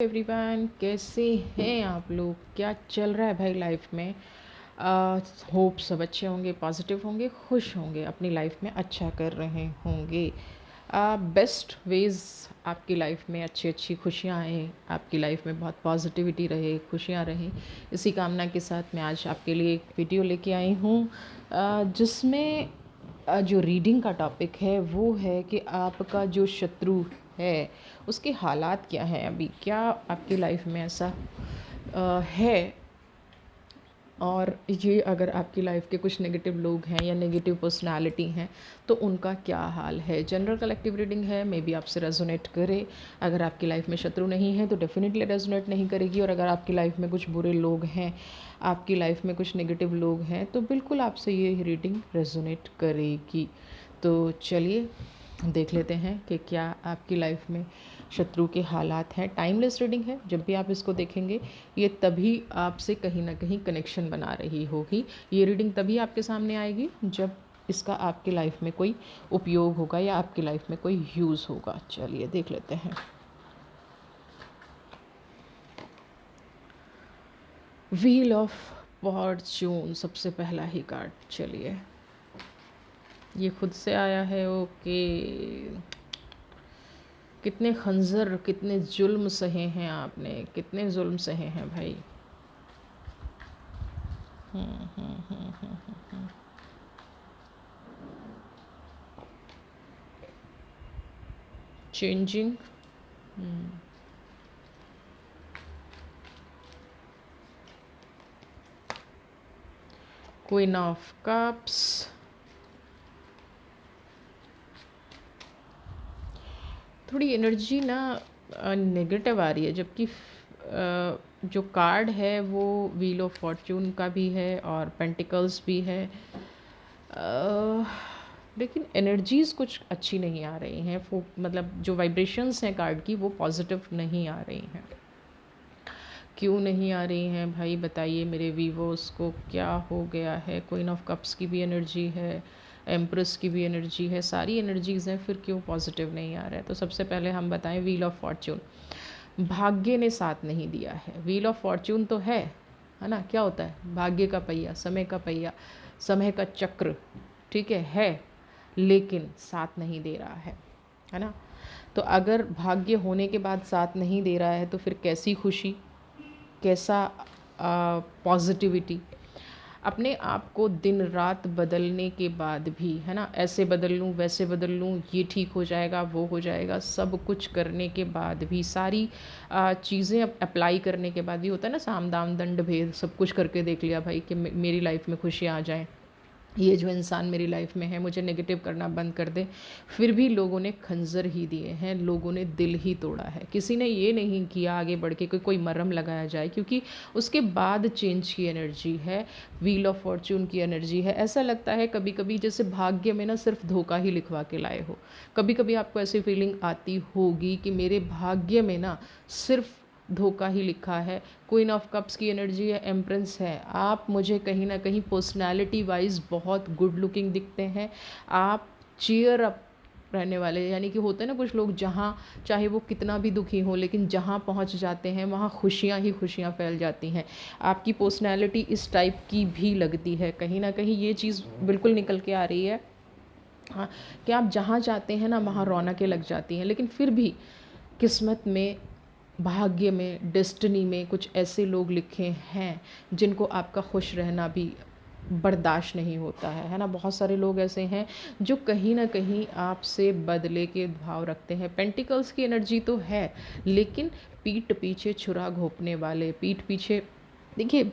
Everyone, कैसे हैं आप लोग? क्या चल रहा है भाई लाइफ में? होप सब अच्छे होंगे, पॉजिटिव होंगे, खुश होंगे, अपनी लाइफ में अच्छा कर रहे होंगे। बेस्ट वेज़ आपकी लाइफ में अच्छी अच्छी खुशियाँ आएँ, आपकी लाइफ में बहुत पॉजिटिविटी रहे, खुशियाँ रहें, इसी कामना के साथ मैं आज आपके लिए एक वीडियो लेके आई हूँ, जिसमें जो रीडिंग का टॉपिक है वो है कि आपका जो शत्रु है उसके हालात क्या हैं अभी, क्या आपकी लाइफ में ऐसा है, और ये अगर आपकी लाइफ के कुछ नेगेटिव लोग हैं या नेगेटिव पर्सनालिटी हैं तो उनका क्या हाल है। जनरल कलेक्टिव रीडिंग है, मे बी आपसे रेजोनेट करे। अगर आपकी लाइफ में शत्रु नहीं है तो डेफिनेटली रेजोनेट नहीं करेगी, और अगर आपकी लाइफ में कुछ बुरे लोग हैं, आपकी लाइफ में कुछ नेगेटिव लोग हैं, तो बिल्कुल आपसे ये रीडिंग रेजोनेट करेगी। तो चलिए देख लेते हैं कि क्या आपकी लाइफ में शत्रु के हालात हैं। टाइमलेस रीडिंग है, जब भी आप इसको देखेंगे ये तभी आपसे कहीं ना कहीं कनेक्शन बना रही होगी। ये रीडिंग तभी आपके सामने आएगी जब इसका आपकी लाइफ में कोई उपयोग होगा या आपकी लाइफ में कोई यूज़ होगा। चलिए देख लेते हैं। व्हील ऑफ फॉर्च्यून सबसे पहला ही कार्ड। चलिए, ये खुद से आया है। ओके, कितने खंजर, कितने जुल्म सहे हैं आपने, कितने जुल्म सहे हैं भाई। चेंजिंग, क्वीन ऑफ कप्स, थोड़ी एनर्जी ना नेगेटिव आ रही है, जबकि जो कार्ड है वो व्हील ऑफ फॉर्च्यून का भी है और पेंटिकल्स भी है। लेकिन एनर्जीज़ कुछ अच्छी नहीं आ रही हैं। मतलब जो वाइब्रेशंस हैं कार्ड की वो पॉजिटिव नहीं आ रही हैं। क्यों नहीं आ रही हैं भाई, बताइए मेरे वीवर्स को, क्या हो गया है? क्वीन ऑफ कप्स की भी एनर्जी है, एम्प्रेस की भी एनर्जी है, सारी एनर्जीज़ हैं, फिर क्यों पॉजिटिव नहीं आ रहा है? तो सबसे पहले हम बताएं, व्हील ऑफ फॉर्च्यून, भाग्य ने साथ नहीं दिया है। व्हील ऑफ फॉर्च्यून तो है ना, क्या होता है? भाग्य का पहिया, समय का पहिया, समय का चक्र, ठीक है, लेकिन साथ नहीं दे रहा है ना। तो अगर भाग्य होने के बाद साथ नहीं दे रहा है तो फिर कैसी खुशी, कैसा पॉजिटिविटी। अपने आप को दिन रात बदलने के बाद भी, है ना, ऐसे बदल लूँ, वैसे बदल लूँ, ये ठीक हो जाएगा, वो हो जाएगा, सब कुछ करने के बाद भी, सारी चीज़ें अप्लाई करने के बाद भी, होता है ना साम दाम दंड भेद, सब कुछ करके देख लिया भाई कि मेरी लाइफ में खुशियाँ आ जाएँ, ये जो इंसान मेरी लाइफ में है मुझे नेगेटिव करना बंद कर दे, फिर भी लोगों ने खंजर ही दिए हैं, लोगों ने दिल ही तोड़ा है। किसी ने ये नहीं किया आगे बढ़ के कोई मरहम लगाया जाए, क्योंकि उसके बाद चेंज की एनर्जी है, व्हील ऑफ फॉर्च्यून की एनर्जी है। ऐसा लगता है कभी कभी जैसे भाग्य में ना सिर्फ धोखा ही लिखवा के लाए हो। कभी कभी आपको ऐसी फीलिंग आती होगी कि मेरे भाग्य में ना सिर्फ धोखा ही लिखा है। क्वीन ऑफ कप्स की एनर्जी है, एम्प्रेंस है। आप मुझे कहीं ना कहीं पर्सनालिटी वाइज बहुत गुड लुकिंग दिखते हैं, आप चीयर अप रहने वाले, यानी कि होते हैं ना कुछ लोग, जहाँ चाहे वो कितना भी दुखी हो लेकिन जहाँ पहुँच जाते हैं वहाँ खुशियाँ ही खुशियाँ फैल जाती हैं। आपकी पर्सनालिटी इस टाइप की भी लगती है, कहीं ना कहीं ये चीज़ बिल्कुल निकल के आ रही है। हाँ, कि आप जहाँ जाते हैं ना वहाँ रौनकें लग जाती हैं, लेकिन फिर भी किस्मत में, भाग्य में, डेस्टिनी में कुछ ऐसे लोग लिखे हैं जिनको आपका खुश रहना भी बर्दाश्त नहीं होता है ना। बहुत सारे लोग ऐसे हैं जो कहीं ना कहीं आपसे बदले के भाव रखते हैं। पेंटिकल्स की एनर्जी तो है, लेकिन पीठ पीछे छुरा घोंपने वाले, पीठ पीछे, देखिए,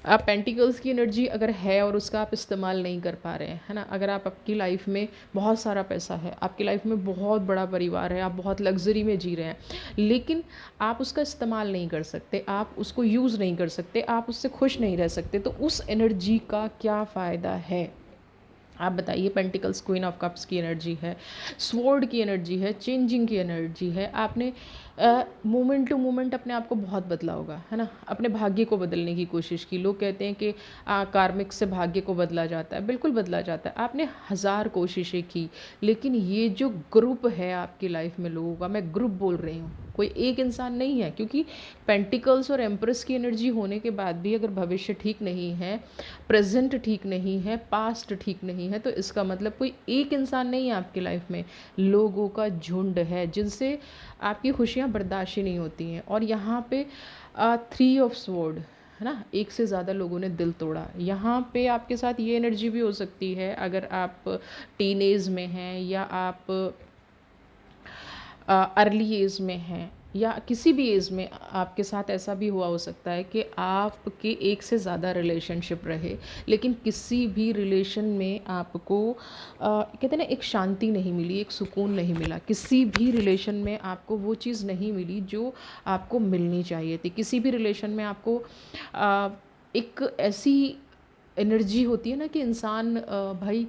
आप पेंटिकल्स की एनर्जी अगर है और उसका आप इस्तेमाल नहीं कर पा रहे हैं, है ना, अगर आप, आपकी लाइफ में बहुत सारा पैसा है, आपकी लाइफ में बहुत बड़ा परिवार है, आप बहुत लग्जरी में जी रहे हैं, लेकिन आप उसका इस्तेमाल नहीं कर सकते, आप उसको यूज़ नहीं कर सकते, आप उससे खुश नहीं रह सकते, तो उस एनर्जी का क्या फ़ायदा है? आप बताइए। पेंटिकल्स क्वीन ऑफ कप्स की एनर्जी है, स्वॉर्ड की एनर्जी है, चेंजिंग की एनर्जी है। आपने मोमेंट टू मोमेंट अपने आप को बहुत बदला होगा, है ना। अपने भाग्य को बदलने की कोशिश की। लोग कहते हैं कि कार्मिक से भाग्य को बदला जाता है, बिल्कुल बदला जाता है। आपने हज़ार कोशिशें की, लेकिन ये जो ग्रुप है आपकी लाइफ में लोगों का, मैं ग्रुप बोल रही हूँ, कोई एक इंसान नहीं है। क्योंकि पेंटिकल्स और एम्प्रेस की एनर्जी होने के बाद भी अगर भविष्य ठीक नहीं है, प्रेजेंट ठीक नहीं है, पास्ट ठीक नहीं है, तो इसका मतलब कोई एक इंसान नहीं है आपकी लाइफ में, लोगों का झुंड है जिनसे आपकी खुशियाँ बर्दाश्त ही नहीं होती हैं। और यहाँ पे 3 ऑफ स्वॉर्ड, है ना, एक से ज़्यादा लोगों ने दिल तोड़ा। यहाँ पे आपके साथ ये एनर्जी भी हो सकती है, अगर आप टीन एज में हैं या आप अर्ली एज में हैं या किसी भी एज में, आपके साथ ऐसा भी हुआ हो सकता है कि आपके एक से ज़्यादा रिलेशनशिप रहे, लेकिन किसी भी रिलेशन में आपको कहते हैं ना, एक शांति नहीं मिली, एक सुकून नहीं मिला। किसी भी रिलेशन में आपको वो चीज़ नहीं मिली जो आपको मिलनी चाहिए थी। किसी भी रिलेशन में आपको एक ऐसी एनर्जी होती है ना कि इंसान भाई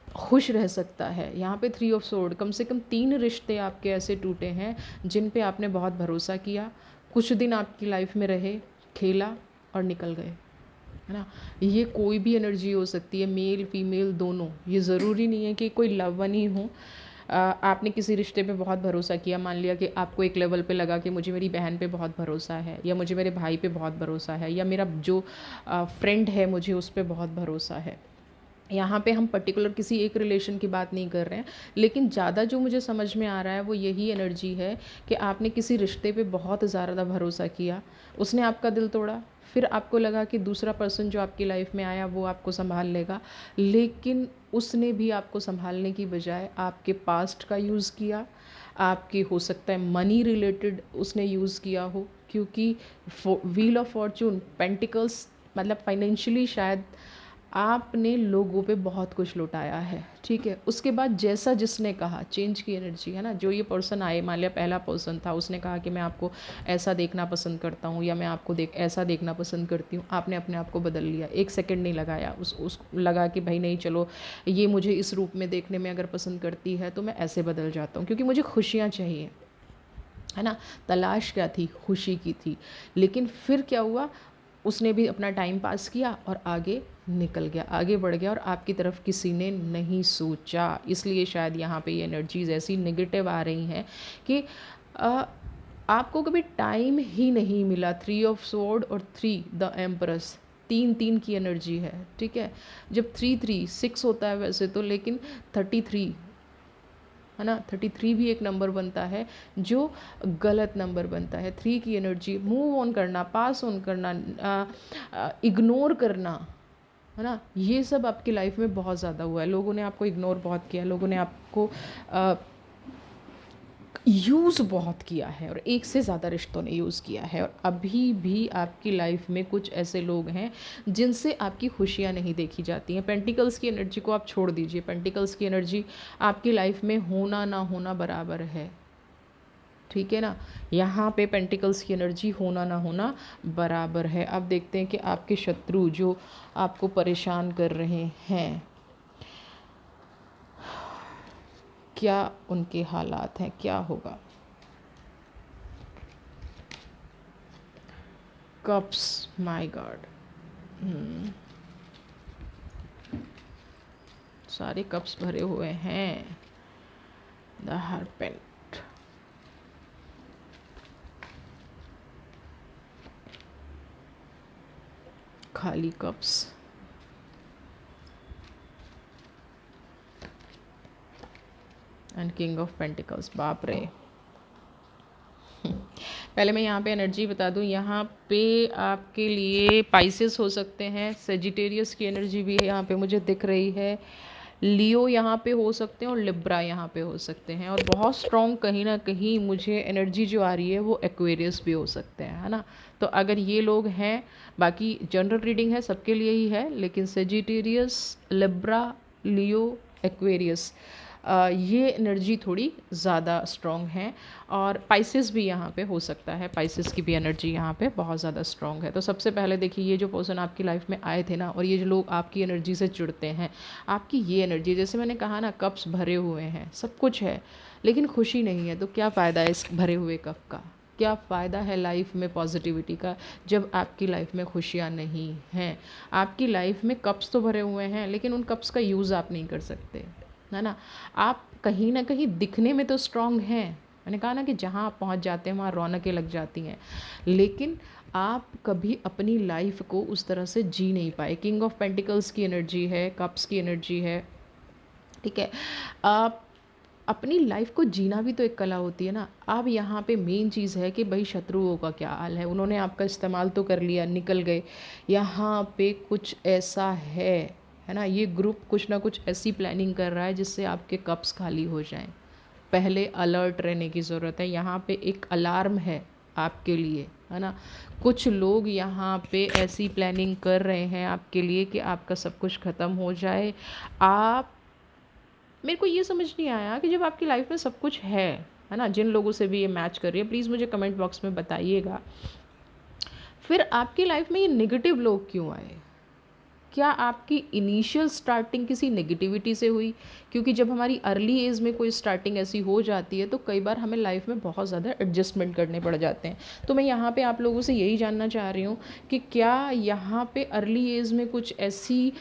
खुश रह सकता है। यहाँ पे 3 ऑफ स्वॉर्ड, कम से कम 3 रिश्ते आपके ऐसे टूटे हैं जिन पे आपने बहुत भरोसा किया, कुछ दिन आपकी लाइफ में रहे, खेला और निकल गए, है ना। ये कोई भी एनर्जी हो सकती है, मेल फीमेल दोनों। ये ज़रूरी नहीं है कि कोई लव वन ही हो। आपने किसी रिश्ते पे बहुत भरोसा किया, मान लिया कि आपको एक लेवल पे लगा कि मुझे मेरी बहन पे बहुत भरोसा है, या मुझे मेरे भाई पे बहुत भरोसा है, या मेरा जो फ्रेंड है मुझे उस पर बहुत भरोसा है। यहाँ पे हम पर्टिकुलर किसी एक रिलेशन की बात नहीं कर रहे हैं, लेकिन ज़्यादा जो मुझे समझ में आ रहा है वो यही एनर्जी है कि आपने किसी रिश्ते पे बहुत ज़्यादा भरोसा किया, उसने आपका दिल तोड़ा, फिर आपको लगा कि दूसरा पर्सन जो आपकी लाइफ में आया वो आपको संभाल लेगा, लेकिन उसने भी आपको संभालने की बजाय आपके पास्ट का यूज़ किया, आपके हो सकता है मनी रिलेटेड उसने यूज़ किया हो। क्योंकि व्हील ऑफ फॉर्चून, पेंटिकल्स, मतलब फाइनेंशियली शायद आपने लोगों पे बहुत कुछ लुटाया है, ठीक है। उसके बाद जैसा जिसने कहा, चेंज की एनर्जी, है ना। जो ये पर्सन आए, मान लिया पहला पर्सन था, उसने कहा कि मैं आपको ऐसा देखना पसंद करता हूँ, या मैं आपको ऐसा देखना पसंद करती हूँ। आपने अपने आप को बदल लिया, एक सेकंड नहीं लगाया। उस लगा कि भाई नहीं, चलो ये मुझे इस रूप में देखने में अगर पसंद करती है तो मैं ऐसे बदल जाता हूँ, क्योंकि मुझे खुशियाँ चाहिए, है ना। तलाश क्या थी? खुशी की थी। लेकिन फिर क्या हुआ, उसने भी अपना टाइम पास किया और आगे निकल गया, आगे बढ़ गया, और आपकी तरफ किसी ने नहीं सोचा। इसलिए शायद यहाँ पे ये एनर्जीज ऐसी नेगेटिव आ रही हैं कि आपको कभी टाइम ही नहीं मिला। 3 ऑफ स्वॉर्ड और 3 द एम्प्रेस, 3 की एनर्जी है, ठीक है। जब 3 6 होता है वैसे तो, लेकिन 33, है ना, 33 भी एक नंबर बनता है जो गलत नंबर बनता है। 3 की एनर्जी, मूव ऑन करना, पास ऑन करना, इग्नोर करना, है ना, ये सब आपकी लाइफ में बहुत ज़्यादा हुआ है। लोगों ने आपको इग्नोर बहुत किया, लोगों ने आपको यूज़ बहुत किया है, और एक से ज़्यादा रिश्तों ने यूज़ किया है। और अभी भी आपकी लाइफ में कुछ ऐसे लोग हैं जिनसे आपकी खुशियाँ नहीं देखी जाती हैं। पेंटिकल्स की एनर्जी को आप छोड़ दीजिए, पेंटिकल्स की एनर्जी आपकी लाइफ में होना ना होना बराबर है, ठीक है ना। यहाँ पे पेंटिकल्स की एनर्जी होना ना होना बराबर है। अब देखते हैं कि आपके शत्रु जो आपको परेशान कर रहे हैं, क्या उनके हालात हैं, क्या होगा। कप्स, माय गॉड, सारे कप्स भरे हुए हैं। द हरपेंट, खाली cups, and king of pentacles. बाप रे। पहले मैं यहाँ पे एनर्जी बता दूँ, यहाँ पे आपके लिए पाइसेस हो सकते हैं, सेजिटेरियस की एनर्जी भी है यहाँ पे मुझे दिख रही है, लियो यहाँ पे हो सकते हैं, और लिब्रा यहाँ पे हो सकते हैं। और बहुत स्ट्रॉन्ग कहीं ना कहीं मुझे एनर्जी जो आ रही है वो एक्वेरियस भी हो सकते हैं, है ना। तो अगर ये लोग हैं, बाकी जनरल रीडिंग है, सबके लिए ही है, लेकिन सेजिटेरियस, लिब्रा, लियो, एक्वेरियस, ये एनर्जी थोड़ी ज़्यादा स्ट्रॉन्ग है। और पाइसेस भी यहाँ पे हो सकता है, पाइसेस की भी एनर्जी यहाँ पे बहुत ज़्यादा स्ट्रॉन्ग है। तो सबसे पहले देखिए, ये जो पर्सन आपकी लाइफ में आए थे ना, और ये जो लोग आपकी एनर्जी से जुड़ते हैं, आपकी ये एनर्जी, जैसे मैंने कहा ना, कप्स भरे हुए हैं, सब कुछ है, लेकिन खुशी नहीं है, तो क्या फ़ायदा है इस भरे हुए कप का? क्या फ़ायदा है लाइफ में पॉजिटिविटी का जब आपकी लाइफ में खुशियाँ नहीं हैं? आपकी लाइफ में कप्स तो भरे हुए हैं, लेकिन उन कप्स का यूज़ आप नहीं कर सकते, है ना? आप कहीं ना कहीं दिखने में तो स्ट्रांग हैं, मैंने कहा ना कि जहाँ आप पहुँच जाते हैं वहाँ रौनकें लग जाती हैं, लेकिन आप कभी अपनी लाइफ को उस तरह से जी नहीं पाए। किंग ऑफ पेंटिकल्स की एनर्जी है, कप्स की एनर्जी है, ठीक है। आप अपनी लाइफ को जीना भी तो एक कला होती है ना। अब यहाँ पे मेन चीज़ है कि भाई शत्रुओं का क्या हाल है, उन्होंने आपका इस्तेमाल तो कर लिया, निकल गए। यहाँ पे कुछ ऐसा है ना, ये ग्रुप कुछ ना कुछ ऐसी प्लानिंग कर रहा है जिससे आपके कप्स खाली हो जाएं। पहले अलर्ट रहने की ज़रूरत है, यहाँ पे एक अलार्म है आपके लिए, है ना। कुछ लोग यहाँ पे ऐसी प्लानिंग कर रहे हैं आपके लिए कि आपका सब कुछ ख़त्म हो जाए। आप, मेरे को ये समझ नहीं आया कि जब आपकी लाइफ में सब कुछ है ना, जिन लोगों से भी ये मैच कर रही है, प्लीज़ मुझे कमेंट बॉक्स में बताइएगा, फिर आपकी लाइफ में ये नेगेटिव लोग क्यों आए? क्या आपकी इनिशियल स्टार्टिंग किसी नेगेटिविटी से हुई? क्योंकि जब हमारी अर्ली एज में कोई स्टार्टिंग ऐसी हो जाती है तो कई बार हमें लाइफ में बहुत ज़्यादा एडजस्टमेंट करने पड़ जाते हैं। तो मैं यहाँ पे आप लोगों से यही जानना चाह रही हूँ कि क्या यहाँ पे अर्ली एज में कुछ ऐसी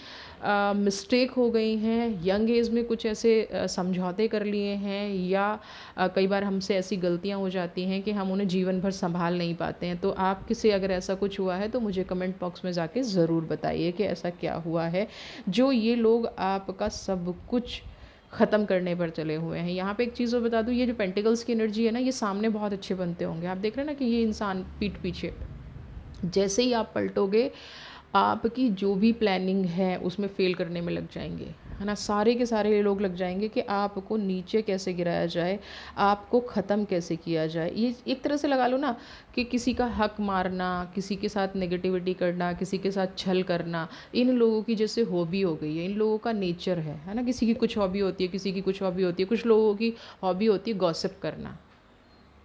मिस्टेक हो गई हैं, यंग एज में कुछ ऐसे समझौते कर लिए हैं, या कई बार हमसे ऐसी गलतियां हो जाती हैं कि हम उन्हें जीवन भर संभाल नहीं पाते हैं। तो आप किसी अगर ऐसा कुछ हुआ है तो मुझे कमेंट बॉक्स में जाके ज़रूर बताइए कि ऐसा क्या हुआ है जो ये लोग आपका सब कुछ ख़त्म करने पर चले हुए हैं। यहाँ पे एक चीज़ और बता दूँ, ये जो पेंटिकल्स की एनर्जी है ना, ये सामने बहुत अच्छे बनते होंगे। आप देख रहे हैं ना कि ये इंसान पीठ पीछे, जैसे ही आप पलटोगे आपकी जो भी प्लानिंग है उसमें फ़ेल करने में लग जाएंगे, है ना। सारे के सारे ये लोग लग जाएंगे कि आपको नीचे कैसे गिराया जाए, आपको ख़त्म कैसे किया जाए। ये एक तरह से लगा लो ना कि किसी का हक मारना, किसी के साथ नेगेटिविटी करना, किसी के साथ छल करना, इन लोगों की जैसे हॉबी हो गई है, इन लोगों का नेचर है ना। किसी की कुछ हॉबी होती है, किसी की कुछ हॉबी होती है, कुछ लोगों की हॉबी होती है गॉसिप करना,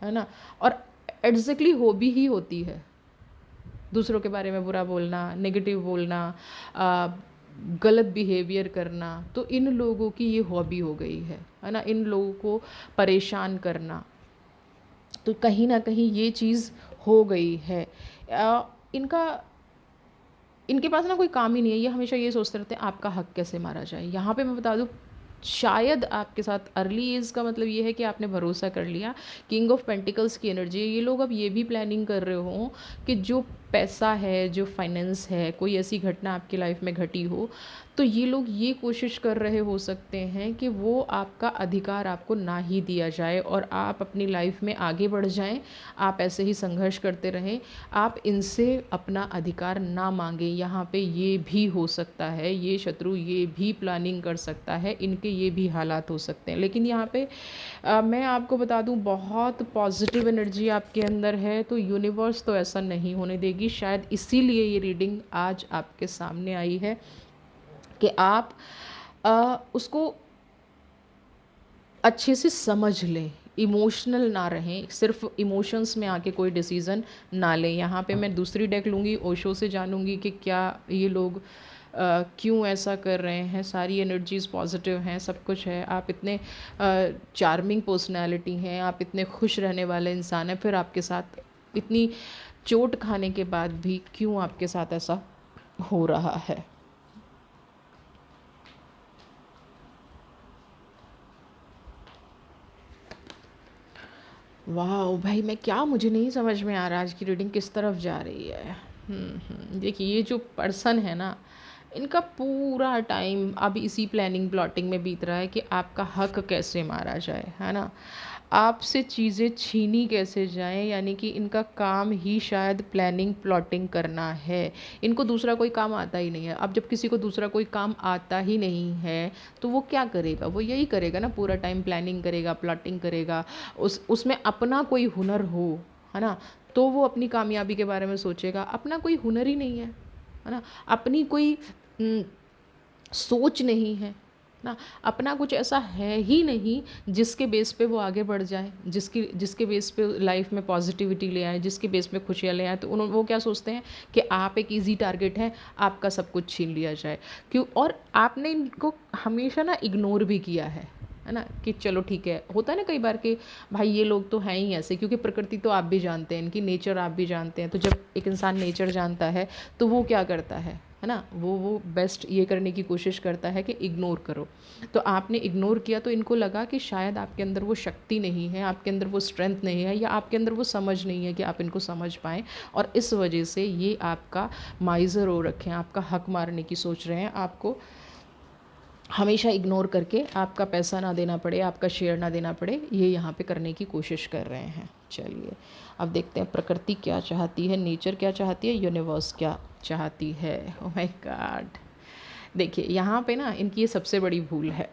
है ना। और एग्जैक्टली हॉबी ही होती है दूसरों के बारे में बुरा बोलना, नेगेटिव बोलना, गलत बिहेवियर करना। तो इन लोगों की ये हॉबी हो गई है ना, इन लोगों को परेशान करना। तो कहीं ना कहीं ये चीज़ हो गई है। इनका, इनके पास ना कोई काम ही नहीं है, ये हमेशा ये सोचते रहते हैं आपका हक कैसे मारा जाए। यहाँ पे मैं बता दूँ, शायद आपके साथ अर्ली एज का मतलब ये है कि आपने भरोसा कर लिया। किंग ऑफ पेंटिकल्स की एनर्जी है, ये लोग अब ये भी प्लानिंग कर रहे हो कि जो पैसा है, जो फाइनेंस है, कोई ऐसी घटना आपकी लाइफ में घटी हो तो ये लोग ये कोशिश कर रहे हो सकते हैं कि वो आपका अधिकार आपको ना ही दिया जाए और आप अपनी लाइफ में आगे बढ़ जाएं। आप ऐसे ही संघर्ष करते रहें, आप इनसे अपना अधिकार ना मांगें। यहाँ पे ये भी हो सकता है, ये शत्रु ये भी प्लानिंग कर सकता है, इनके ये भी हालात हो सकते हैं। लेकिन यहाँ पे मैं आपको बता दूँ, बहुत पॉजिटिव एनर्जी आपके अंदर है, तो यूनिवर्स तो ऐसा नहीं होने देगी। शायद इसीलिए ये रीडिंग आज आपके सामने आई है कि आप उसको अच्छे से समझ लें, इमोशनल ना रहें, सिर्फ इमोशंस में आके कोई डिसीज़न ना लें। यहाँ पे मैं दूसरी डेक लूँगी, ओशो से जानूँगी कि क्या ये लोग क्यों ऐसा कर रहे हैं। सारी एनर्जीज़ पॉजिटिव हैं, सब कुछ है, आप इतने चार्मिंग पर्सनैलिटी हैं, आप इतने खुश रहने वाले इंसान हैं, फिर आपके साथ इतनी चोट खाने के बाद भी क्यों आपके साथ ऐसा हो रहा है। वाह भाई, मैं क्या, मुझे नहीं समझ में आ रहा आज की रीडिंग किस तरफ जा रही है। देखिए, ये जो पर्सन है ना, इनका पूरा टाइम अब इसी प्लानिंग प्लॉटिंग में बीत रहा है कि आपका हक कैसे मारा जाए, है ना, आपसे चीज़ें छीनी कैसे जाएं। यानी कि इनका काम ही शायद प्लानिंग प्लॉटिंग करना है, इनको दूसरा कोई काम आता ही नहीं है। अब जब किसी को दूसरा कोई काम आता ही नहीं है तो वो क्या करेगा, वो यही करेगा ना, पूरा टाइम प्लानिंग करेगा, प्लॉटिंग करेगा। उसमें अपना कोई हुनर हो, है ना, तो वो अपनी कामयाबी के बारे में सोचेगा। अपना कोई हुनर ही नहीं है ना, अपनी कोई सोच नहीं है ना, अपना कुछ ऐसा है ही नहीं जिसके बेस पे वो आगे बढ़ जाए, जिसके बेस पे लाइफ में पॉजिटिविटी ले आए, जिसके बेस पे खुशियाँ ले आए। तो वो क्या सोचते हैं कि आप एक इजी टारगेट है, आपका सब कुछ छीन लिया जाए। क्यों? और आपने इनको हमेशा ना इग्नोर भी किया है है ना, कि चलो ठीक है। होता है ना कई बार कि भाई ये लोग तो हैं ही ऐसे, क्योंकि प्रकृति तो आप भी जानते हैं, इनकी नेचर आप भी जानते हैं। तो जब एक इंसान नेचर जानता है तो वो क्या करता है ना, वो बेस्ट ये करने की कोशिश करता है कि इग्नोर करो। तो आपने इग्नोर किया तो इनको लगा कि शायद आपके अंदर वो शक्ति नहीं है, आपके अंदर वो स्ट्रेंथ नहीं है, या आपके अंदर वो समझ नहीं है कि आप इनको समझ पाएँ, और इस वजह से ये आपका माइज़र हो रखे हैं, आपका हक मारने की सोच रहे हैं, आपको हमेशा इग्नोर करके आपका पैसा ना देना पड़े, आपका शेयर ना देना पड़े, ये यहाँ पे करने की कोशिश कर रहे हैं। चलिए अब देखते हैं प्रकृति क्या चाहती है, नेचर क्या चाहती है, यूनिवर्स क्या चाहती है। ओह माय गॉड, देखिए यहाँ पे ना इनकी ये सबसे बड़ी भूल है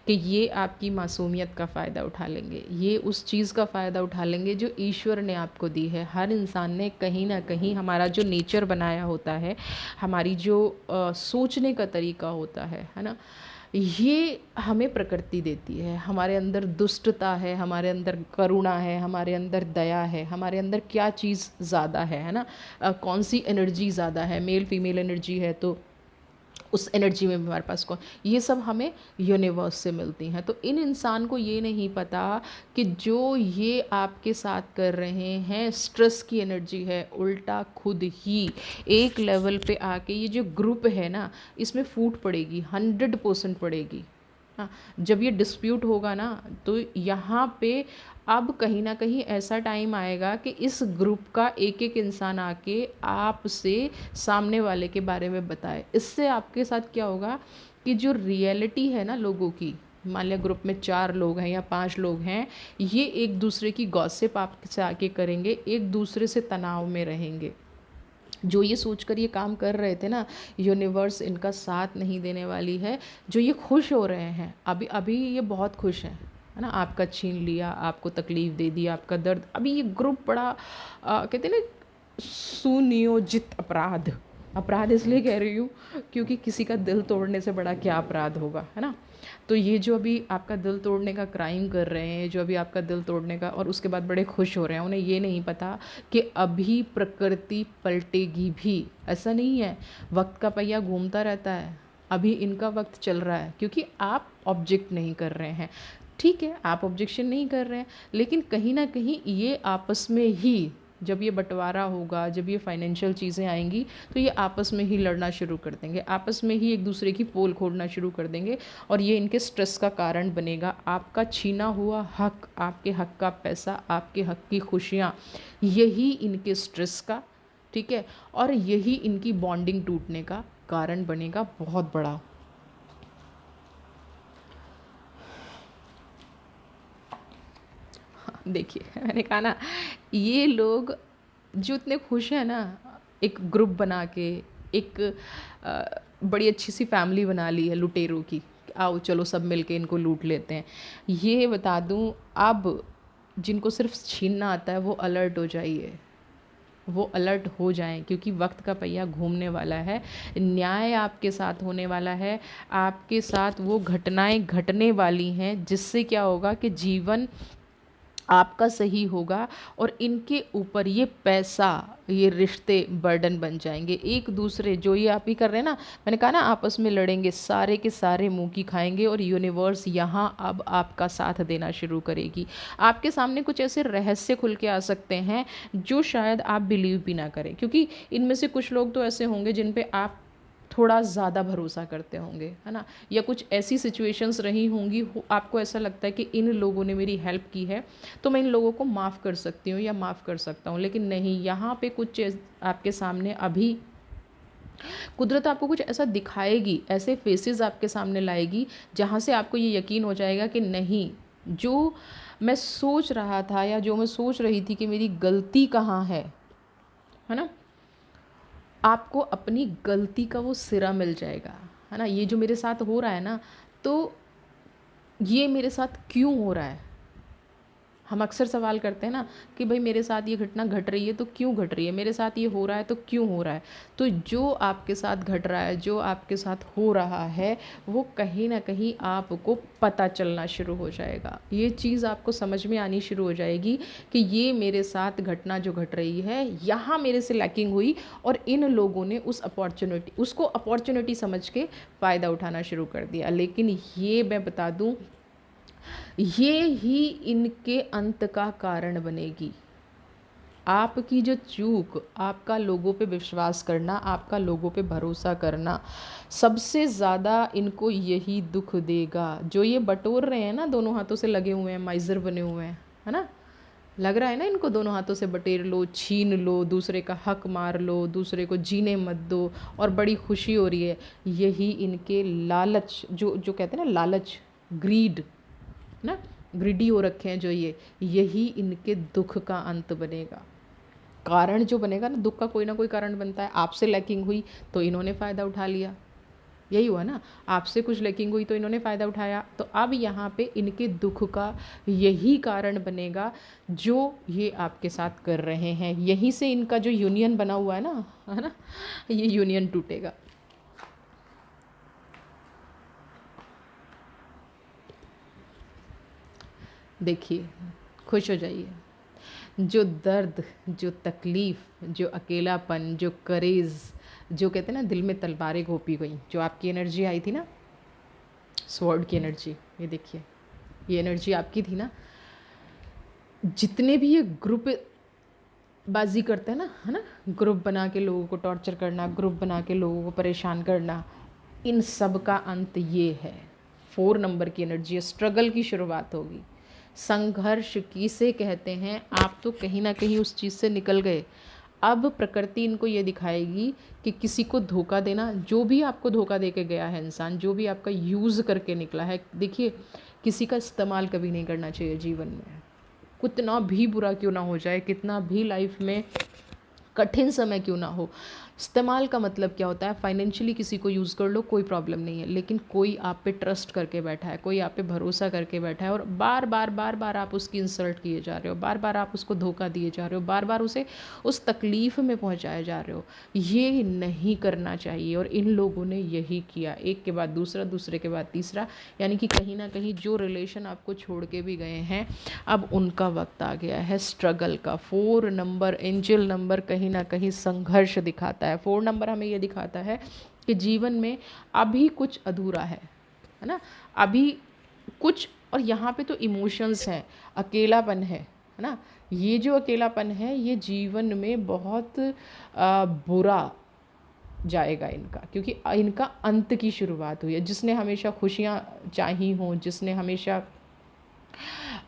कि ये आपकी मासूमियत का फ़ायदा उठा लेंगे, ये उस चीज़ का फ़ायदा उठा लेंगे जो ईश्वर ने आपको दी है। हर इंसान ने कहीं ना कहीं हमारा जो नेचर बनाया होता है, हमारी जो सोचने का तरीका होता है ना, ये हमें प्रकृति देती है। हमारे अंदर दुष्टता है, हमारे अंदर करुणा है, हमारे अंदर दया है, हमारे अंदर क्या चीज़ ज़्यादा है ना, कौन सी एनर्जी ज़्यादा है, मेल फीमेल एनर्जी है तो उस एनर्जी में हमारे पास कौन, ये सब हमें यूनिवर्स से मिलती हैं। तो इन इंसान को ये नहीं पता कि जो ये आपके साथ कर रहे हैं स्ट्रेस की एनर्जी है, उल्टा खुद ही एक लेवल पे आके ये जो ग्रुप है ना, इसमें फूट पड़ेगी, 100% पड़ेगी। हाँ, जब ये डिस्प्यूट होगा ना तो यहाँ पे अब कहीं ना कहीं ऐसा टाइम आएगा कि इस ग्रुप का एक एक इंसान आके आपसे सामने वाले के बारे में बताए। इससे आपके साथ क्या होगा कि जो रियलिटी है ना लोगों की, मान लिया ग्रुप में 4 लोग हैं या 5 लोग हैं, ये एक दूसरे की गॉसिप आपसे आके करेंगे, एक दूसरे से तनाव में रहेंगे। जो ये सोचकर ये काम कर रहे थे ना, यूनिवर्स इनका साथ नहीं देने वाली है। जो ये खुश हो रहे हैं अभी अभी, ये बहुत खुश हैं, है ना, आपका छीन लिया, आपको तकलीफ़ दे दी, आपका दर्द। अभी ये ग्रुप बड़ा कहते हैं ना सुनियोजित अपराध, अपराध इसलिए कह रही हूँ क्योंकि किसी का दिल तोड़ने से बड़ा क्या अपराध होगा, है ना। तो ये जो अभी आपका दिल तोड़ने का क्राइम कर रहे हैं, जो अभी आपका दिल तोड़ने का, और उसके बाद बड़े खुश हो रहे हैं, उन्हें ये नहीं पता कि अभी प्रकृति पलटेगी भी। ऐसा नहीं है, वक्त का पहिया घूमता रहता है, अभी इनका वक्त चल रहा है, क्योंकि आप ऑब्जेक्ट नहीं कर रहे हैं। ठीक है, आप ऑब्जेक्शन नहीं कर रहे हैं, लेकिन कहीं ना कहीं ये आपस में ही, जब ये बंटवारा होगा, जब ये फाइनेंशियल चीज़ें आएंगी तो ये आपस में ही लड़ना शुरू कर देंगे, आपस में ही एक दूसरे की पोल खोलना शुरू कर देंगे, और ये इनके स्ट्रेस का कारण बनेगा। आपका छीना हुआ हक, आपके हक का पैसा, आपके हक की खुशियाँ, यही इनके स्ट्रेस का, ठीक है, और यही इनकी बॉन्डिंग टूटने का कारण बनेगा बहुत बड़ा। देखिए मैंने कहा ना, ये लोग जो इतने खुश हैं ना, एक ग्रुप बना के, एक बड़ी अच्छी सी फैमिली बना ली है लुटेरों की, आओ चलो सब मिलके इनको लूट लेते हैं। ये बता दूं, अब जिनको सिर्फ छीनना आता है वो अलर्ट हो जाइए, वो अलर्ट हो जाएं, क्योंकि वक्त का पहिया घूमने वाला है, न्याय आपके साथ होने वाला है, आपके साथ वो घटनाएं घटने वाली हैं जिससे क्या होगा कि जीवन आपका सही होगा, और इनके ऊपर ये पैसा, ये रिश्ते बर्डन बन जाएंगे। एक दूसरे जो ये आप ही कर रहे हैं ना, मैंने कहा ना आपस में लड़ेंगे, सारे के सारे मुंह की खाएंगे, और यूनिवर्स यहाँ अब आपका साथ देना शुरू करेगी। आपके सामने कुछ ऐसे रहस्य खुल के आ सकते हैं जो शायद आप बिलीव भी ना करें, क्योंकि इनमें से कुछ लोग तो ऐसे होंगे जिन पे आप थोड़ा ज़्यादा भरोसा करते होंगे, है ना, या कुछ ऐसी सिचुएशंस रही होंगी, आपको ऐसा लगता है कि इन लोगों ने मेरी हेल्प की है तो मैं इन लोगों को माफ़ कर सकती हूँ या माफ़ कर सकता हूँ। लेकिन नहीं, यहाँ पे कुछ आपके सामने अभी कुदरत आपको कुछ ऐसा दिखाएगी, ऐसे फेसेस आपके सामने लाएगी जहाँ से आपको ये यकीन हो जाएगा कि नहीं, जो मैं सोच रहा था या जो मैं सोच रही थी कि मेरी गलती कहाँ है ना, आपको अपनी गलती का वो सिरा मिल जाएगा, है ना। ये जो मेरे साथ हो रहा है ना, तो ये मेरे साथ क्यों हो रहा है। हम अक्सर सवाल करते हैं ना कि भाई मेरे साथ ये घटना घट रही है तो क्यों घट रही है, मेरे साथ ये हो रहा है तो क्यों हो रहा है। तो जो आपके साथ घट रहा है, जो आपके साथ हो रहा है, वो कहीं ना कहीं आपको पता चलना शुरू हो जाएगा। ये चीज़ आपको समझ में आनी शुरू हो जाएगी कि ये मेरे साथ घटना जो घट रही है, यहाँ मेरे से लैकिंग हुई, और इन लोगों ने उसको अपॉर्चुनिटी समझ के फ़ायदा उठाना शुरू कर दिया। लेकिन ये मैं बता दूँ, ये ही इनके अंत का कारण बनेगी। आपकी जो चूक, आपका लोगों पे विश्वास करना, आपका लोगों पे भरोसा करना, सबसे ज़्यादा इनको यही दुख देगा। जो ये बटोर रहे हैं ना, दोनों हाथों से लगे हुए हैं, माइज़र बने हुए हैं, है ना, लग रहा है ना इनको दोनों हाथों से बटेर लो, छीन लो, दूसरे का हक मार लो, दूसरे को जीने मत दो, और बड़ी खुशी हो रही है। यही इनके लालच, जो जो कहते हैं ना लालच, ग्रीड ना, ग्रीडी हो रखे हैं जो ये, यही इनके दुख का अंत बनेगा। कारण जो बनेगा ना, दुख का कोई ना कोई कारण बनता है। आपसे लैकिंग हुई तो इन्होंने फ़ायदा उठा लिया, यही हुआ ना, आपसे कुछ लैकिंग हुई तो इन्होंने फ़ायदा उठाया। तो अब यहाँ पे इनके दुख का यही कारण बनेगा जो ये आपके साथ कर रहे हैं। यहीं से इनका जो यूनियन बना हुआ है ना, ये यूनियन टूटेगा। देखिए, खुश हो जाइए। जो दर्द, जो तकलीफ़, जो अकेलापन, जो करेज़, जो कहते हैं ना दिल में तलवारें घोंपी गई, जो आपकी एनर्जी आई थी ना, स्वॉर्ड की एनर्जी, ये देखिए, ये एनर्जी आपकी थी ना। जितने भी ये ग्रुप बाजी करते हैं ना, है ना, ग्रुप बना के लोगों को टॉर्चर करना, ग्रुप बना के लोगों को परेशान करना, इन सब का अंत ये है। 4 नंबर की एनर्जी है, स्ट्रगल की शुरुआत होगी। संघर्ष किसे कहते हैं, आप तो कहीं ना कहीं उस चीज़ से निकल गए। अब प्रकृति इनको ये दिखाएगी कि किसी को धोखा देना, जो भी आपको धोखा दे के गया है इंसान, जो भी आपका यूज़ करके निकला है, देखिए किसी का इस्तेमाल कभी नहीं करना चाहिए जीवन में। कितना भी बुरा क्यों ना हो जाए, कितना भी लाइफ में कठिन समय क्यों ना हो, इस्तेमाल का मतलब क्या होता है, फाइनेंशियली किसी को यूज़ कर लो, कोई प्रॉब्लम नहीं है, लेकिन कोई आप पे ट्रस्ट करके बैठा है, कोई आप पे भरोसा करके बैठा है, और बार बार बार बार आप उसकी इंसल्ट किए जा रहे हो, बार बार आप उसको धोखा दिए जा रहे हो, बार बार उसे उस तकलीफ़ में पहुंचाए जा रहे हो। ये नहीं करना चाहिए, और इन लोगों ने यही किया, एक के बाद दूसरा, दूसरे के बाद तीसरा। यानी कि कहीं ना कहीं जो रिलेशन आपको छोड़ के भी गए हैं, अब उनका वक्त आ गया है स्ट्रगल का। 4 नंबर, एंजल नंबर, कहीं ना कहीं संघर्ष दिखाता है। 4 नंबर हमें ये दिखाता है कि जीवन में अभी कुछ अधूरा है ना, अभी कुछ। और यहाँ पे तो इमोशंस हैं, अकेलापन है ना। ये जो अकेलापन है, ये जीवन में बहुत बुरा जाएगा इनका, क्योंकि इनका अंत की शुरुआत हुई है। जिसने हमेशा खुशियाँ चाही हों, जिसने हमेशा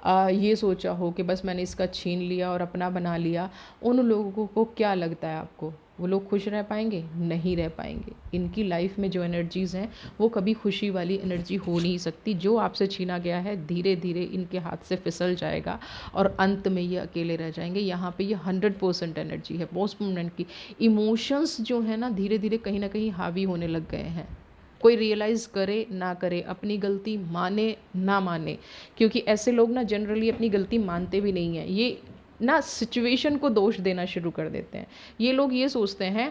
ये सोचा हो कि बस मैंने इसका छीन लिया और अपना बना लिया, उन लोगों को क्या लगता है आपको, वो लोग खुश रह पाएंगे? नहीं रह पाएंगे। इनकी लाइफ में जो एनर्जीज़ हैं वो कभी खुशी वाली एनर्जी हो नहीं सकती। जो आपसे छीना गया है धीरे धीरे इनके हाथ से फिसल जाएगा और अंत में ये अकेले रह जाएंगे। यहाँ पे ये 100% एनर्जी है पोस्टपोनमेंट की। इमोशंस जो है ना, धीरे धीरे कहीं ना कहीं हावी होने लग गए हैं। कोई रियलाइज़ करे ना करे, अपनी गलती माने ना माने, क्योंकि ऐसे लोग ना जनरली अपनी गलती मानते भी नहीं हैं। ये ना सिचुएशन को दोष देना शुरू कर देते हैं। ये लोग ये सोचते हैं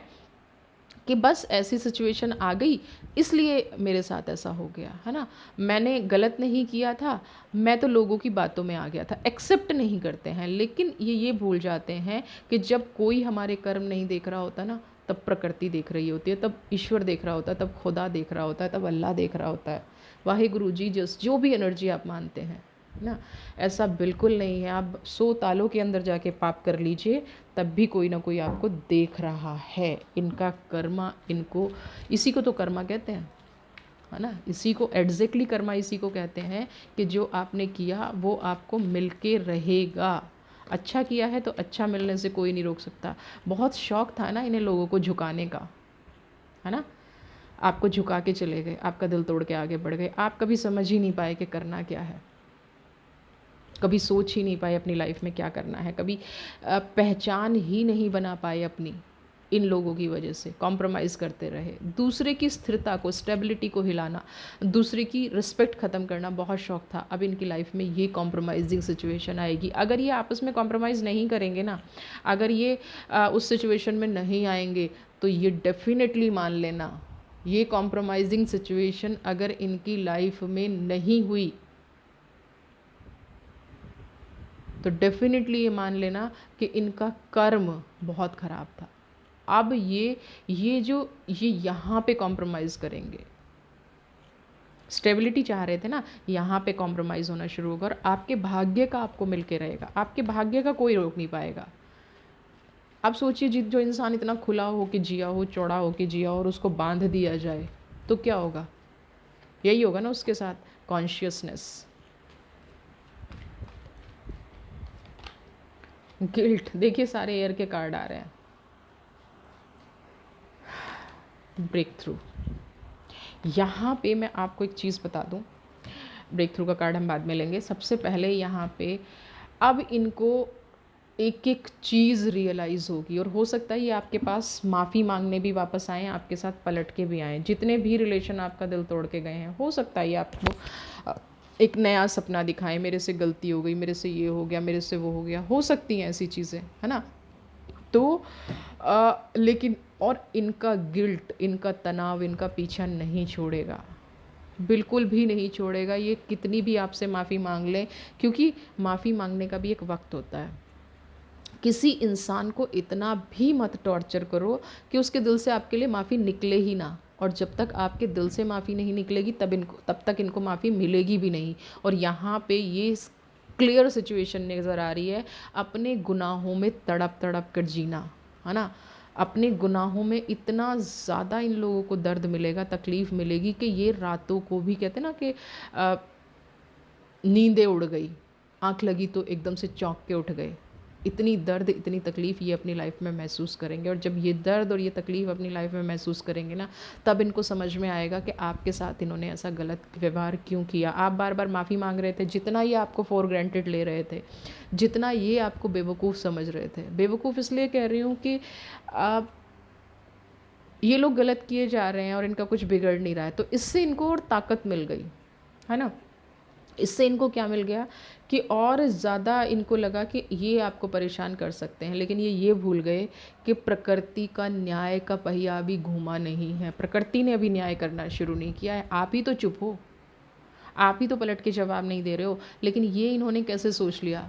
कि बस ऐसी सिचुएशन आ गई इसलिए मेरे साथ ऐसा हो गया, है ना, मैंने गलत नहीं किया था, मैं तो लोगों की बातों में आ गया था। एक्सेप्ट नहीं करते हैं, लेकिन ये भूल जाते हैं कि जब कोई हमारे कर्म नहीं देख रहा होता ना, तब प्रकृति देख रही होती है, तब ईश्वर देख रहा होता है, तब खुदा देख रहा होता है, तब अल्लाह देख रहा होता है, वाहिगुरु जी, जो भी एनर्जी आप मानते हैं ना। ऐसा बिल्कुल नहीं है। आप 100 तालों के अंदर जाके पाप कर लीजिए, तब भी कोई ना कोई आपको देख रहा है। इनका कर्मा, इनको, इसी को तो कर्मा कहते हैं, है ना, इसी को एग्जैक्टली कर्मा इसी को कहते हैं कि जो आपने किया वो आपको मिल के रहेगा। अच्छा किया है तो अच्छा मिलने से कोई नहीं रोक सकता। बहुत शौक था ना इन्हें लोगों को झुकाने का, है ना, आपको झुका के चले गए, आपका दिल तोड़ के आगे बढ़ गए। आप कभी समझ ही नहीं पाए कि करना क्या है, कभी सोच ही नहीं पाए अपनी लाइफ में क्या करना है, कभी पहचान ही नहीं बना पाए अपनी। इन लोगों की वजह से कॉम्प्रोमाइज़ करते रहे, दूसरे की स्थिरता को, स्टेबिलिटी को हिलाना, दूसरे की रिस्पेक्ट ख़त्म करना बहुत शौक था। अब इनकी लाइफ में ये कॉम्प्रोमाइजिंग सिचुएशन आएगी। अगर ये आपस में कॉम्प्रोमाइज़ नहीं करेंगे ना, अगर ये उस सिचुएशन में नहीं आएंगे, तो ये डेफिनेटली मान लेना, ये कॉम्प्रोमाइजिंग सिचुएशन अगर इनकी लाइफ में नहीं हुई तो डेफिनेटली ये मान लेना कि इनका कर्म बहुत ख़राब था। अब ये यहाँ पे कॉम्प्रोमाइज़ करेंगे, स्टेबिलिटी चाह रहे थे ना, यहाँ पे कॉम्प्रोमाइज़ होना शुरू होगा और आपके भाग्य का आपको मिल के रहेगा, आपके भाग्य का कोई रोक नहीं पाएगा। अब सोचिए जो इंसान इतना खुला हो के जिया हो, चौड़ा हो के जिया और उसको बांध दिया जाए तो क्या होगा? यही होगा ना उसके साथ, कॉन्शियसनेस, गिल्ट। देखिए सारे एयर के कार्ड आ रहे हैं। ब्रेक थ्रू, यहाँ पे मैं आपको एक चीज़ बता दूँ, ब्रेक थ्रू का कार्ड हम बाद में लेंगे। सबसे पहले यहाँ पे अब इनको एक एक चीज़ रियलाइज़ होगी और हो सकता है ये आपके पास माफ़ी मांगने भी वापस आएँ, आपके साथ पलट के भी आएँ। जितने भी रिलेशन आपका दिल तोड़ के गए हैं, हो सकता है ये आपको एक नया सपना दिखाएं, मेरे से गलती हो गई, मेरे से ये हो गया, मेरे से वो हो गया, हो सकती हैं ऐसी चीज़ें, है ना। तो लेकिन और इनका गिल्ट, इनका तनाव, इनका पीछा नहीं छोड़ेगा, बिल्कुल भी नहीं छोड़ेगा। ये कितनी भी आपसे माफ़ी मांग लें, क्योंकि माफ़ी मांगने का भी एक वक्त होता है। किसी इंसान को इतना भी मत टॉर्चर करो कि उसके दिल से आपके लिए माफ़ी निकले ही ना, और जब तक आपके दिल से माफ़ी नहीं निकलेगी तब तक इनको माफ़ी मिलेगी भी नहीं। और यहाँ पे ये क्लियर सिचुएशन नज़र आ रही है, अपने गुनाहों में तड़प तड़प कर जीना, है ना। अपने गुनाहों में इतना ज़्यादा इन लोगों को दर्द मिलेगा, तकलीफ़ मिलेगी कि ये रातों को भी, कहते हैं ना कि नींदें उड़ गई, आँख लगी तो एकदम से चौंक के उठ गए। इतनी दर्द, इतनी तकलीफ़ ये अपनी लाइफ में महसूस करेंगे। और जब ये दर्द और ये तकलीफ़ अपनी लाइफ में महसूस करेंगे ना, तब इनको समझ में आएगा कि आपके साथ इन्होंने ऐसा गलत व्यवहार क्यों किया। आप बार बार माफ़ी मांग रहे थे, जितना ये आपको फॉर ग्रांटेड ले रहे थे, जितना ये आपको बेवकूफ़ समझ रहे थे। बेवकूफ़ इसलिए कह रही हूँ कि आप, ये लोग गलत किए जा रहे हैं और इनका कुछ बिगड़ नहीं रहा है, तो इससे इनको और ताकत मिल गई, है ना। इससे इनको क्या मिल गया कि और ज़्यादा इनको लगा कि ये आपको परेशान कर सकते हैं, लेकिन ये भूल गए कि प्रकृति का न्याय का पहिया अभी घूमा नहीं है। प्रकृति ने अभी न्याय करना शुरू नहीं किया है, आप ही तो चुप हो, आप ही तो पलट के जवाब नहीं दे रहे हो। लेकिन ये इन्होंने कैसे सोच लिया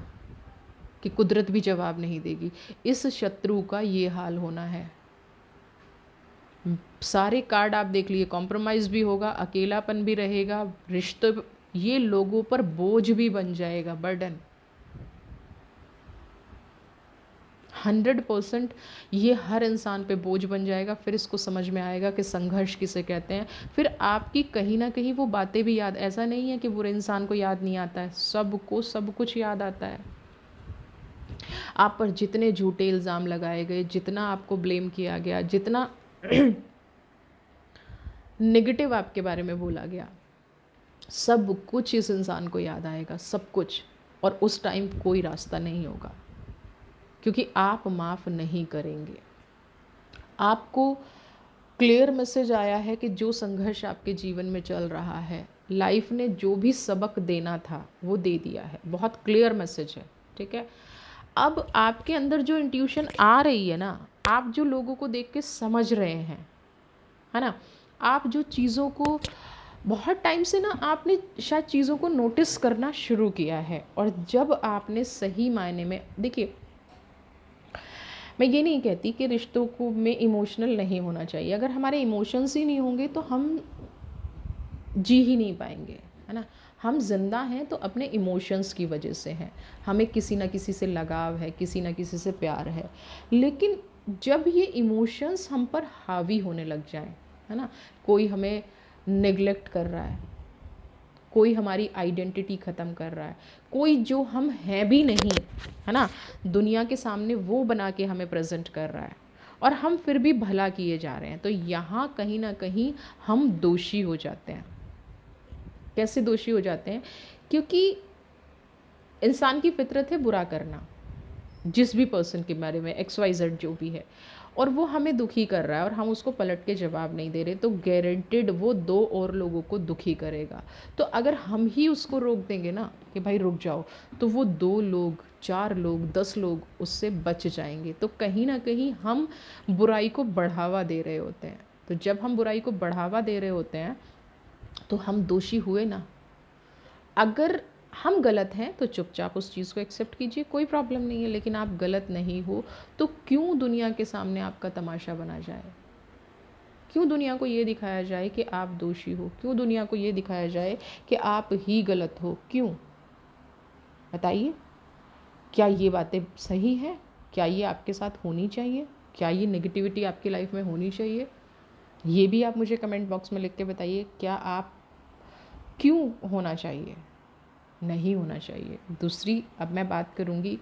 कि कुदरत भी जवाब नहीं देगी। इस शत्रु का ये हाल होना है। सारे कार्ड आप देख लिए, कॉम्प्रोमाइज़ भी होगा, अकेलापन भी रहेगा, रिश्ते, ये लोगों पर बोझ भी बन जाएगा, बर्डन। 100% ये हर इंसान पे बोझ बन जाएगा। फिर इसको समझ में आएगा कि संघर्ष किसे कहते हैं। फिर आपकी कहीं ना कहीं वो बातें भी याद, ऐसा नहीं है कि बुरे इंसान को याद नहीं आता है, सबको सब कुछ याद आता है। आप पर जितने झूठे इल्ज़ाम लगाए गए, जितना आपको ब्लेम किया गया, जितना नेगेटिव आपके बारे में बोला गया, सब कुछ इस इंसान को याद आएगा, सब कुछ। और उस टाइम कोई रास्ता नहीं होगा, क्योंकि आप माफ़ नहीं करेंगे। आपको क्लियर मैसेज आया है कि जो संघर्ष आपके जीवन में चल रहा है, लाइफ ने जो भी सबक देना था वो दे दिया है, बहुत क्लियर मैसेज है, ठीक है। अब आपके अंदर जो इंट्यूशन आ रही है ना, आप जो लोगों को देख के समझ रहे हैं, है ना, आप जो चीज़ों को बहुत टाइम से ना आपने शायद चीज़ों को नोटिस करना शुरू किया है, और जब आपने सही मायने में, देखिए मैं ये नहीं कहती कि रिश्तों को में इमोशनल नहीं होना चाहिए। अगर हमारे इमोशंस ही नहीं होंगे तो हम जी ही नहीं पाएंगे, है ना। हम जिंदा हैं तो अपने इमोशंस की वजह से हैं, हमें किसी ना किसी से लगाव है, किसी ना किसी से प्यार है। लेकिन जब ये इमोशंस हम पर हावी होने लग जाएं, है ना, कोई हमें नेग्लेक्ट कर रहा है, कोई हमारी आइडेंटिटी ख़त्म कर रहा है, कोई जो हम हैं भी नहीं, है ना, दुनिया के सामने वो बना के हमें प्रेजेंट कर रहा है, और हम फिर भी भला किए जा रहे हैं, तो यहाँ कहीं ना कहीं हम दोषी हो जाते हैं। कैसे दोषी हो जाते हैं? क्योंकि इंसान की फितरत है बुरा करना, जिस भी पर्सन के बारे में, XYZ जो भी है, और वो हमें दुखी कर रहा है और हम उसको पलट के जवाब नहीं दे रहे, तो गारंटेड वो 2 और लोगों को दुखी करेगा। तो अगर हम ही उसको रोक देंगे ना कि भाई रुक जाओ, तो वो 2 लोग, 4 लोग, 10 लोग उससे बच जाएंगे। तो कहीं ना कहीं हम बुराई को बढ़ावा दे रहे होते हैं। तो जब हम बुराई को बढ़ावा दे रहे होते हैं तो हम दोषी हुए ना। अगर हम गलत हैं तो चुपचाप उस चीज़ को एक्सेप्ट कीजिए, कोई प्रॉब्लम नहीं है। लेकिन आप गलत नहीं हो तो क्यों दुनिया के सामने आपका तमाशा बना जाए? क्यों दुनिया को ये दिखाया जाए कि आप दोषी हो? क्यों दुनिया को ये दिखाया जाए कि आप ही गलत हो? क्यों? बताइए, क्या ये बातें सही हैं? क्या ये आपके साथ होनी चाहिए? क्या ये नेगेटिविटी आपकी लाइफ में होनी चाहिए? ये भी आप मुझे कमेंट बॉक्स में लिख के बताइए। क्या आप क्यों होना चाहिए? नहीं होना चाहिए। दूसरी, अब मैं बात करूँगी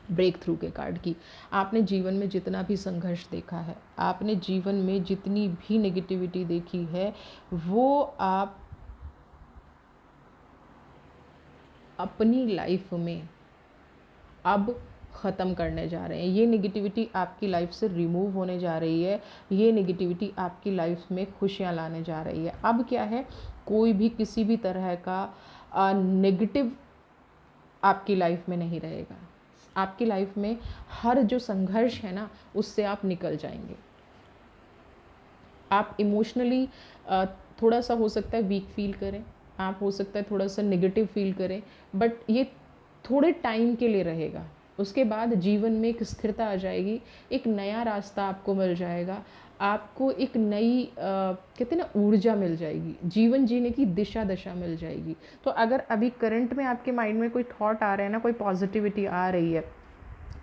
ब्रेक थ्रू के कार्ड की। आपने जीवन में जितना भी संघर्ष देखा है, आपने जीवन में जितनी भी नेगेटिविटी देखी है, वो आप अपनी लाइफ में अब ख़त्म करने जा रहे हैं। ये नेगेटिविटी आपकी लाइफ से रिमूव होने जा रही है। ये नेगेटिविटी आपकी लाइफ में खुशियाँ लाने जा रही है। अब क्या है, कोई भी किसी भी तरह का नेगेटिव आपकी लाइफ में नहीं रहेगा। आपकी लाइफ में हर जो संघर्ष है ना, उससे आप निकल जाएंगे। आप इमोशनली थोड़ा सा हो सकता है वीक फील करें, आप हो सकता है थोड़ा सा नेगेटिव फील करें, बट ये थोड़े टाइम के लिए रहेगा। उसके बाद जीवन में एक स्थिरता आ जाएगी, एक नया रास्ता आपको मिल जाएगा, आपको एक नई कहते हैं ना ऊर्जा मिल जाएगी, जीवन जीने की दिशा दशा मिल जाएगी। तो अगर अभी करंट में आपके माइंड में कोई थॉट आ रहे हैं ना, कोई पॉजिटिविटी आ रही है,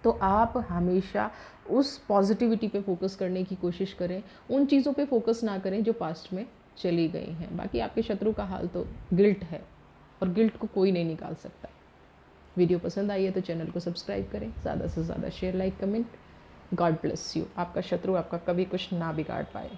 तो आप हमेशा उस पॉजिटिविटी पे फोकस करने की कोशिश करें। उन चीज़ों पे फोकस ना करें जो पास्ट में चली गई हैं। बाकी आपके शत्रु का हाल तो गिल्ट है, और गिल्ट को कोई नहीं निकाल सकता। वीडियो पसंद आई है तो चैनल को सब्सक्राइब करें, ज़्यादा से ज़्यादा share, like, comment. God bless you. आपका शत्रु आपका कभी कुछ ना बिगाड़ पाए।